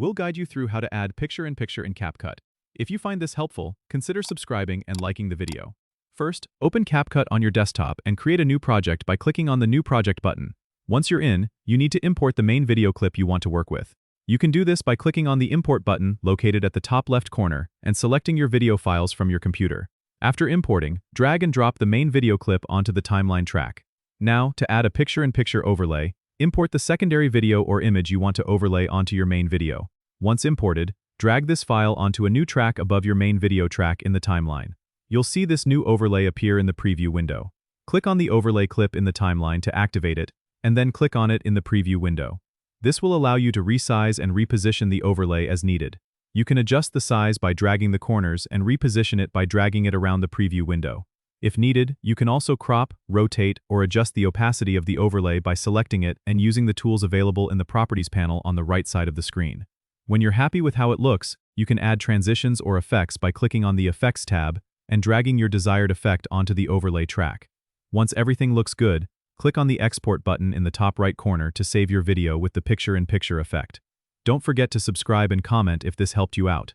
we'll guide you through how to add picture-in-picture in CapCut. If you find this helpful, consider subscribing and liking the video. First, open CapCut on your desktop and create a new project by clicking on the New Project button. Once you're in, you need to import the main video clip you want to work with. You can do this by clicking on the Import button located at the top left corner and selecting your video files from your computer. After importing, drag and drop the main video clip onto the timeline track. Now, to add a picture-in-picture overlay, import the secondary video or image you want to overlay onto your main video. Once imported, drag this file onto a new track above your main video track in the timeline. You'll see this new overlay appear in the preview window. Click on the overlay clip in the timeline to activate it, and then click on it in the preview window. This will allow you to resize and reposition the overlay as needed. You can adjust the size by dragging the corners and reposition it by dragging it around the preview window. If needed, you can also crop, rotate, or adjust the opacity of the overlay by selecting it and using the tools available in the Properties panel on the right side of the screen. When you're happy with how it looks, you can add transitions or effects by clicking on the Effects tab and dragging your desired effect onto the overlay track. Once everything looks good, click on the Export button in the top right corner to save your video with the picture-in-picture effect. Don't forget to subscribe and comment if this helped you out.